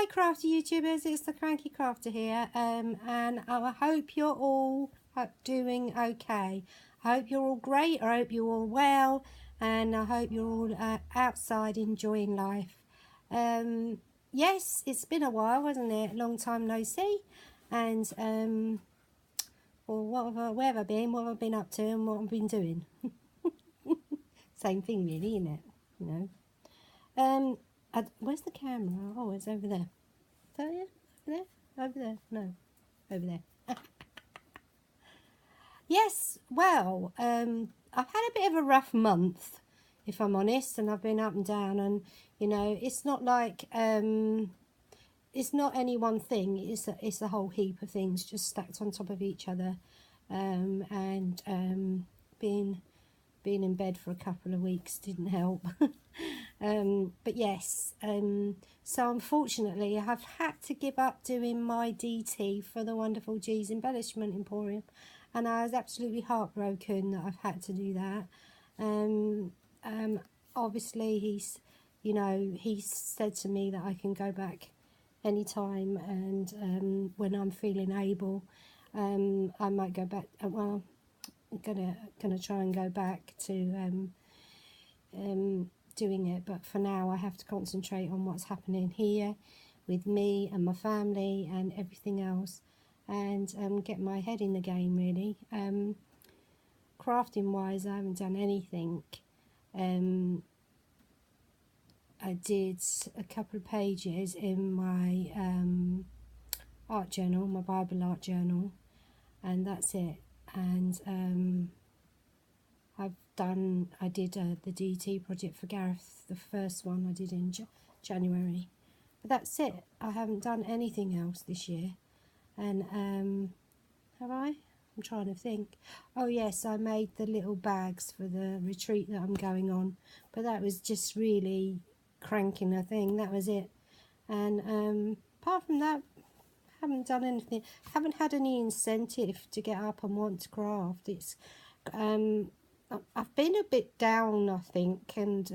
Hi crafty YouTubers, it's the Cranky Crafter here, and I hope you're all doing okay. I hope you're all great, I hope you're all well, and I hope you're all outside enjoying life. Yes, it's been a while, hasn't it? Long time no see, and well, where have I been, what have I been up to, and what I've been doing. Same thing really, isn't it? You know. Where's the camera? Oh, it's over there. Is that it? Over there? Over there? No, over there. Yes, well, I've had a bit of a rough month, if I'm honest, and I've been up and down, and you know, it's not like it's not any one thing. It's a whole heap of things just stacked on top of each other, and being in bed for a couple of weeks didn't help. But yes, so unfortunately I have had to give up doing my DT for the Wonderful G's Embellishment Emporium, and I was absolutely heartbroken that I've had to do that. Obviously he's said to me that I can go back anytime, and when I'm feeling able, I might go back. Well, I'm gonna try and go back to doing it, but for now I have to concentrate on what's happening here with me and my family and everything else, and get my head in the game really. Crafting wise, I haven't done anything. I did a couple of pages in my art journal, my Bible art journal, and that's it. And I did the DT project for Gareth, the first one I did in January, but that's it. I haven't done anything else this year. And have I? I'm trying to think. Oh yes, I made the little bags for the retreat that I'm going on, but that was just really cranking a thing. That was it. And apart from that, haven't done anything. Haven't had any incentive to get up and want to craft. It's I've been a bit down, I think, and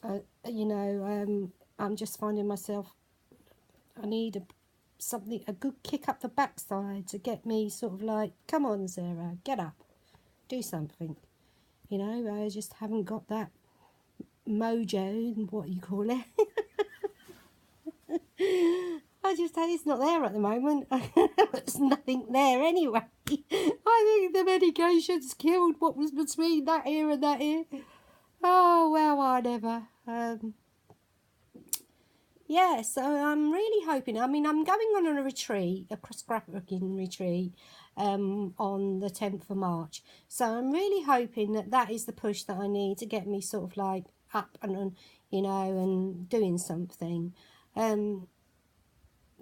I'm just finding myself, I need a good kick up the backside to get me sort of like, come on Sarah, get up, do something. You know, I just haven't got that mojo, what you call it. It's not there at the moment. There's nothing there anyway. I think the medication's killed what was between that ear and that ear. Oh, well, whatever. Yeah, so I'm really hoping, I mean, I'm going on a retreat, a scrapbooking retreat, on the 10th of March. So I'm really hoping that that is the push that I need to get me sort of like up and you know, and doing something.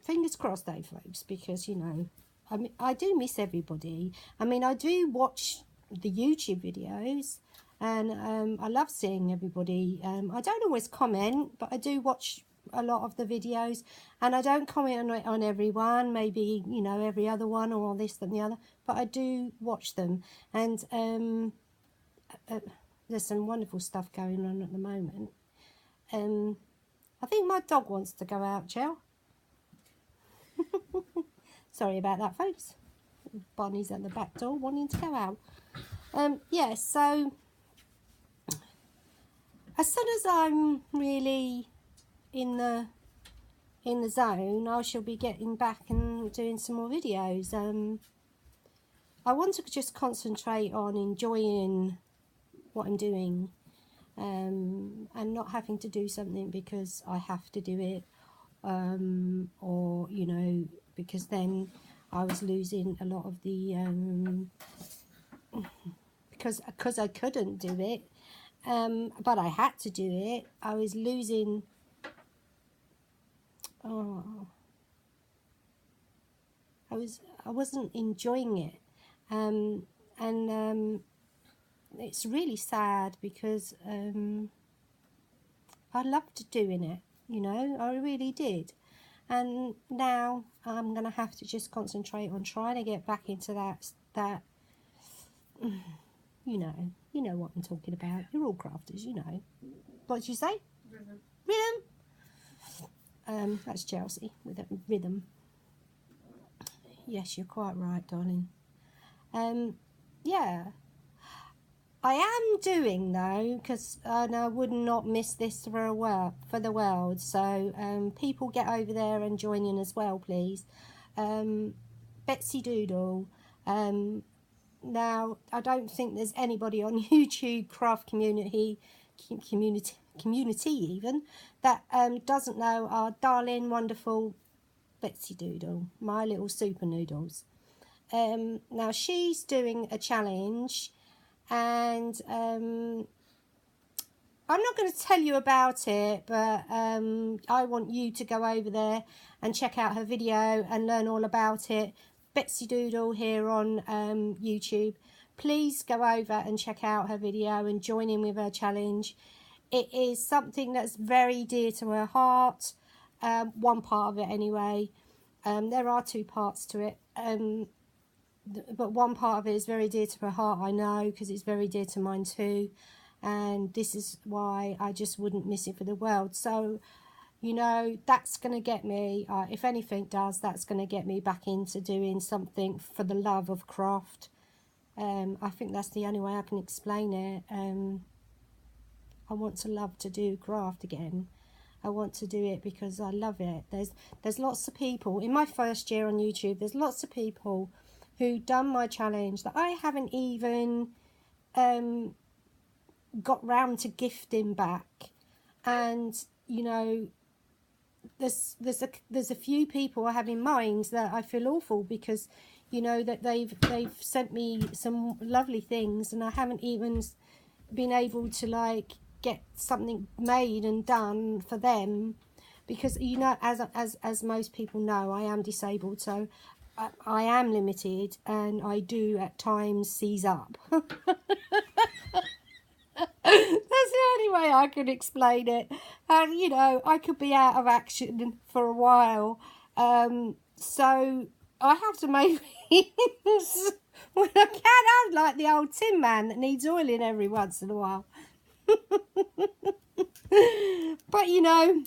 Fingers crossed though, folks, because, you know, I mean, I do miss everybody. I mean, I do watch the YouTube videos, and I love seeing everybody. I don't always comment, but I do watch a lot of the videos, and I don't comment on everyone, maybe, you know, every other one or this and the other, but I do watch them. And there's some wonderful stuff going on at the moment. I think my dog wants to go out, Jill. Sorry about that, folks. Bonnie's at the back door wanting to go out. Yeah, so as soon as I'm really in the zone, I shall be getting back and doing some more videos. I want to just concentrate on enjoying what I'm doing, and not having to do something because I have to do it, or, you know, because then I was losing a lot of the because I couldn't do it, but I had to do it. I was losing. Oh, I wasn't enjoying it, and it's really sad because I loved doing it, you know, I really did. And now I'm gonna have to just concentrate on trying to get back into that you know what I'm talking about. You're all crafters, you know. What did you say? Rhythm. That's Chelsea with a rhythm. Yes, you're quite right, darling. Yeah, I am doing though, because I would not miss this for the world. So people get over there and join in as well, please. Betsy Doodle. Now, I don't think there's anybody on YouTube craft community even that doesn't know our darling, wonderful Betsy Doodle, my little super noodles. Now she's doing a challenge, and I'm not going to tell you about it, but I want you to go over there and check out her video and learn all about it. Betsy Doodle here on YouTube. Please go over and check out her video and join in with her challenge. It is something that's very dear to her heart. One part of it anyway. There are two parts to it. But one part of it is very dear to her heart, I know, because it's very dear to mine too. And this is why I just wouldn't miss it for the world. So, you know, that's going to get me, if anything does, that's going to get me back into doing something for the love of craft. I think that's the only way I can explain it. I want to love to do craft again. I want to do it because I love it. There's lots of people, in my first year on YouTube, there's lots of people who done my challenge that I haven't even got round to gifting back. And, you know, there's a few people I have in mind that I feel awful because, you know, that they've sent me some lovely things and I haven't even been able to like get something made and done for them, because, you know, as most people know, I am disabled, so I am limited and I do at times seize up. That's the only way I can explain it. And, you know, I could be out of action for a while. So I have to make things when I can. I'm like the old Tin Man that needs oiling every once in a while. But, you know,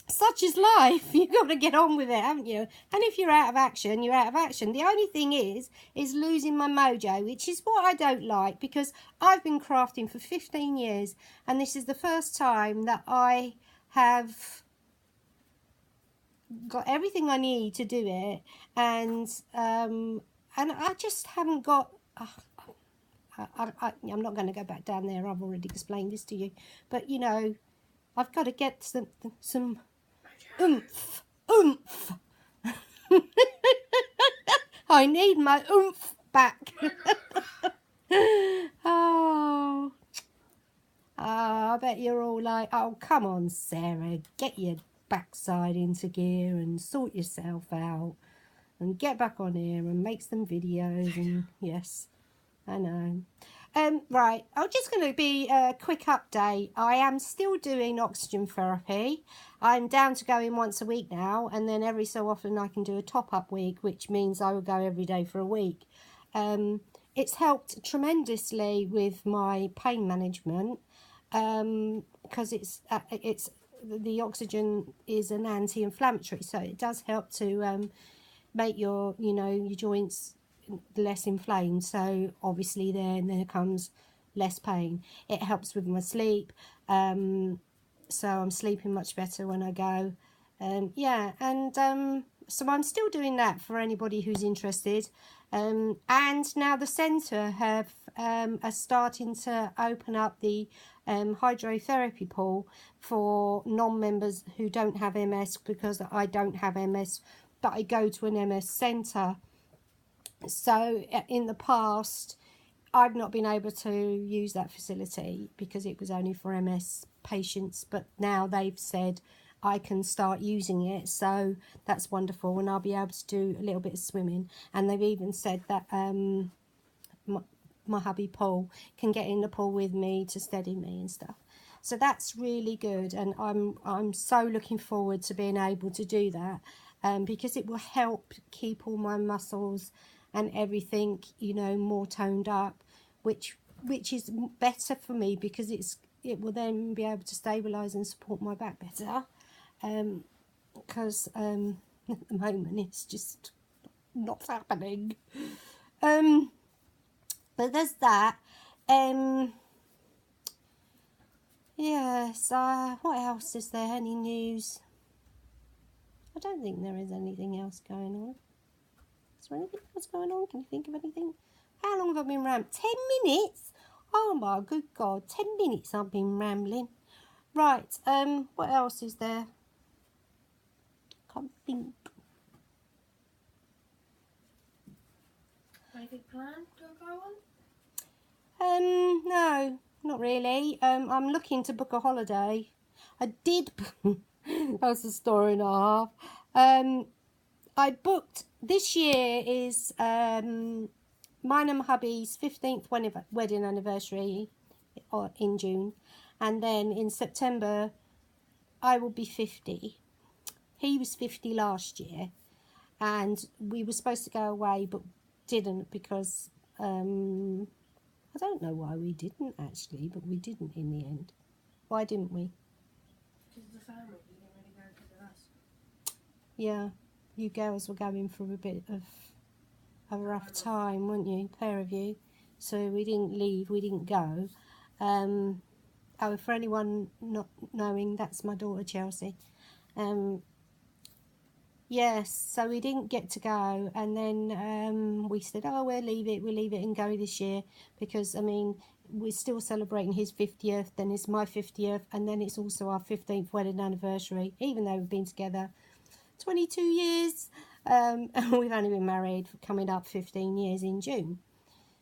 such is life. You've got to get on with it, haven't you? And if you're out of action, you're out of action. The only thing is losing my mojo, which is what I don't like, because I've been crafting for 15 years and this is the first time that I have got everything I need to do it, and I just haven't got I'm not going to go back down there. I've already explained this to you, but you know, I've got to get some oomph. I need my oomph back. Oh, I bet you're all like, oh, come on, Sarah, get your backside into gear and sort yourself out and get back on here and make some videos. And yes, I know. Right, I'm just going to be a quick update. I am still doing oxygen therapy. I'm down to going once a week now, and then every so often I can do a top-up week, which means I will go every day for a week. It's helped tremendously with my pain management, because it's the oxygen is an anti-inflammatory, so it does help to make your joints less inflamed. So obviously there comes less pain. It helps with my sleep, so I'm sleeping much better when I go. Yeah, and so I'm still doing that for anybody who's interested. And now the centre are starting to open up the hydrotherapy pool for non-members who don't have MS, because I don't have MS, but I go to an MS centre. So in the past, I've not been able to use that facility because it was only for MS patients, but now they've said I can start using it, so that's wonderful, and I'll be able to do a little bit of swimming. And they've even said that my hubby Paul can get in the pool with me to steady me and stuff. So that's really good, and I'm so looking forward to being able to do that, because it will help keep all my muscles and everything, you know, more toned up, which is better for me, because it will then be able to stabilise and support my back better. because at the moment it's just not happening. But there's that. Yes, what else is there? Any news? I don't think there is anything else going on. Is there anything else going on? Can you think of anything? How long have I been rambling? 10 minutes? Oh my good God, 10 minutes I've been rambling. Right, what else is there? Can't think. Anything planned to go on? No, not really. I'm looking to book a holiday. I did. That's a story and a half. I booked. This year is mine and my hubby's 15th wedding anniversary in June, and then in September I will be 50. He was 50 last year, and we were supposed to go away but didn't because I don't know why we didn't actually, but we didn't in the end. Why didn't we? Because of the family, you didn't really go because of us. Yeah, you girls were going through a bit of a rough time, weren't you? Pair of you. So we didn't leave, we didn't go. Oh, for anyone not knowing, that's my daughter Chelsea. Yes, so we didn't get to go, and then we said, oh, we'll leave it and go this year, because I mean we're still celebrating his 50th, then it's my 50th, and then it's also our 15th wedding anniversary, even though we've been together 22 years, and we've only been married for coming up 15 years in June.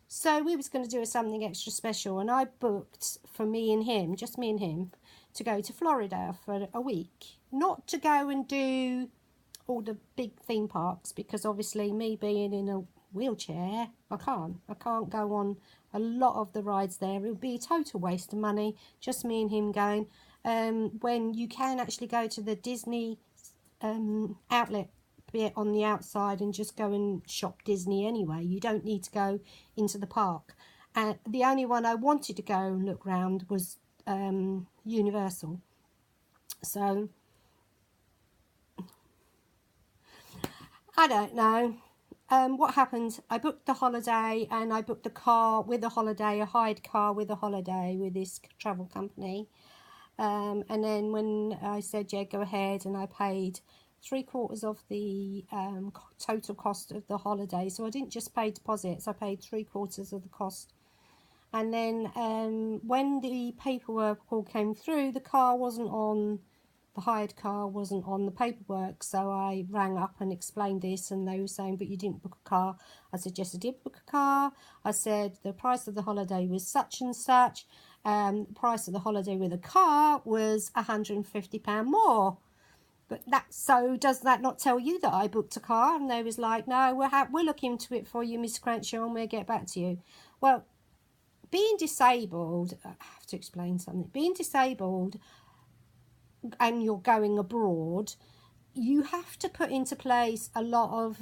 So we was going to do something extra special, and I booked for me and him, just me and him, to go to Florida for a week. Not to go and do all the big theme parks, because obviously me being in a wheelchair, I can't go on a lot of the rides there. It would be a total waste of money, just me and him going, when you can actually go to the Disney outlet bit on the outside and just go and shop Disney anyway. You don't need to go into the park. And the only one I wanted to go and look round was Universal. So I don't know. What happened? I booked the holiday, and I booked the car with a holiday, a hired car with a holiday with this travel company. And then when I said, yeah, go ahead, and I paid 3/4 of the total cost of the holiday. So I didn't just pay deposits, I paid 3/4 of the cost. And then when the paperwork all came through, the car wasn't on, the hired car wasn't on the paperwork. So I rang up and explained this, and they were saying, but you didn't book a car. I said, yes, I did book a car. I said the price of the holiday was such and such. The price of the holiday with a car was £150 more. But does that not tell you that I booked a car? And they was like, no, we'll look into it for you, Miss Crenshaw, and we'll get back to you. Well, being disabled, I have to explain something. Being disabled and you're going abroad, you have to put into place a lot of,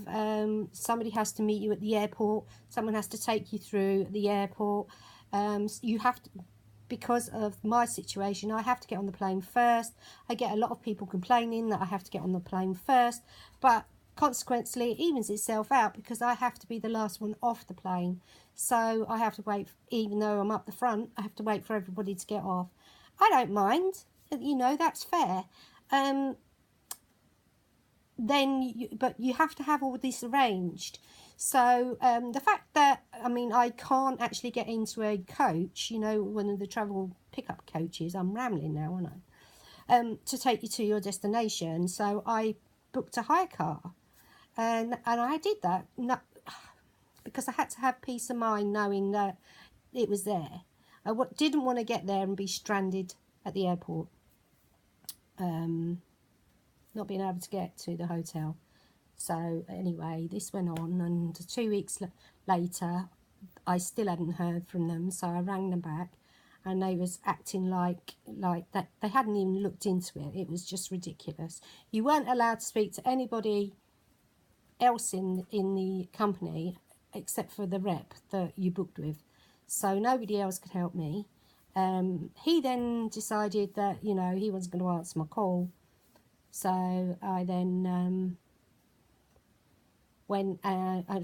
somebody has to meet you at the airport, someone has to take you through the airport. You have to, because of my situation, I have to get on the plane first. I get a lot of people complaining that I have to get on the plane first, but consequently it evens itself out because I have to be the last one off the plane. So I have to wait, even though I'm up the front, I have to wait for everybody to get off. I don't mind, you know, that's fair. But you have to have all this arranged. So the fact that, I mean, I can't actually get into a coach, you know, one of the travel pickup coaches, I'm rambling now, aren't I, to take you to your destination. So I booked a hire car, and I did that because I had to have peace of mind knowing that it was there. I didn't want to get there and be stranded at the airport, not being able to get to the hotel. So anyway, this went on, and 2 weeks later I still hadn't heard from them. So I rang them back, and they was acting like that they hadn't even looked into it. It was just ridiculous. You weren't allowed to speak to anybody else in the company except for the rep that you booked with. So nobody else could help me. He then decided that, you know, he wasn't going to answer my call. So I then went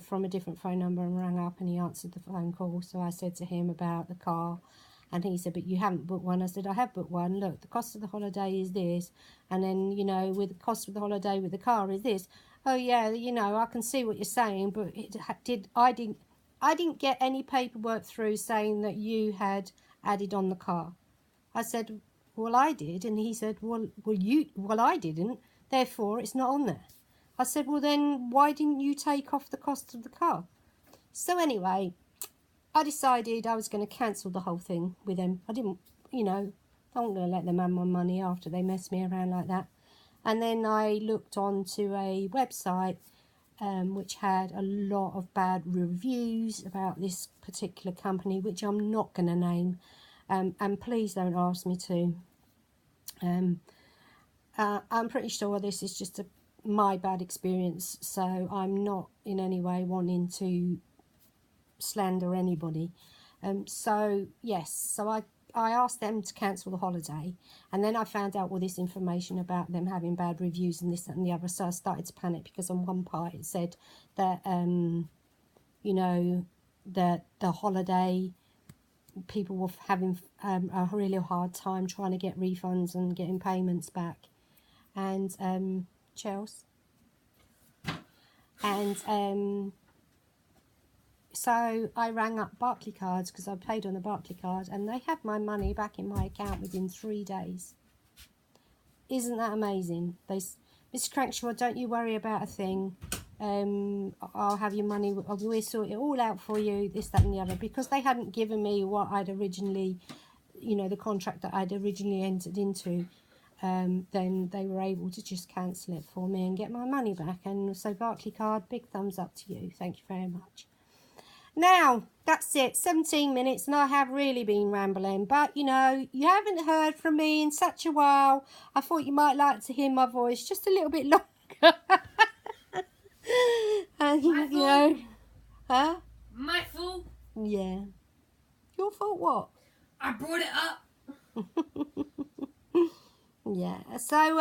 from a different phone number and rang up, and he answered the phone call. So I said to him about the car, and he said, but you haven't booked one. I said, I have booked one. Look, the cost of the holiday is this, and then, you know, with the cost of the holiday with the car is this. Oh yeah, you know, I can see what you're saying, but I didn't get any paperwork through saying that you had added on the car. I said, well, I did. And he said, well, I didn't, therefore it's not on there. I said, well, then why didn't you take off the cost of the car? So anyway, I decided I was going to cancel the whole thing with them. I didn't, you know, I'm not going to let them have my money after they mess me around like that. And then I looked onto a website which had a lot of bad reviews about this particular company, which I'm not going to name. And please don't ask me to. I'm pretty sure this is just my bad experience, so I'm not in any way wanting to slander anybody. So yes, so I asked them to cancel the holiday, and then I found out all this information about them having bad reviews and this, that and the other. So I started to panic, because on one part it said that you know, that the holiday people were having a really hard time trying to get refunds and getting payments back, and Chelsea, and so I rang up Barclaycards, because I paid on the Barclaycard, and they had my money back in my account within 3 days. Isn't that amazing? Mr. Crankshaw, don't you worry about a thing. I'll have your money. We'll sort it all out for you, this, that and the other. Because they hadn't given me what I'd originally, you know, the contract that I'd originally entered into, then they were able to just cancel it for me and get my money back. And so Barclaycard, big thumbs up to you. Thank you very much. Now, that's it, 17 minutes, and I have really been rambling, but, you know, you haven't heard from me in such a while. I thought you might like to hear my voice just a little bit longer. And, you know, huh? My fault. Yeah. Your fault what? I brought it up. Yeah, so,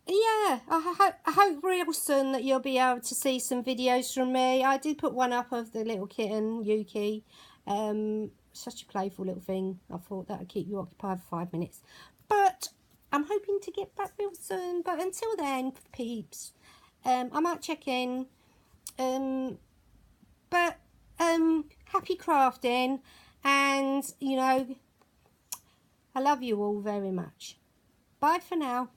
yeah, I hope real soon that you'll be able to see some videos from me. I did put one up of the little kitten, Yuki. Such a playful little thing. I thought that would keep you occupied for 5 minutes. But I'm hoping to get back real soon. But until then, peeps, I might check in. But happy crafting. And, you know, I love you all very much. Bye for now.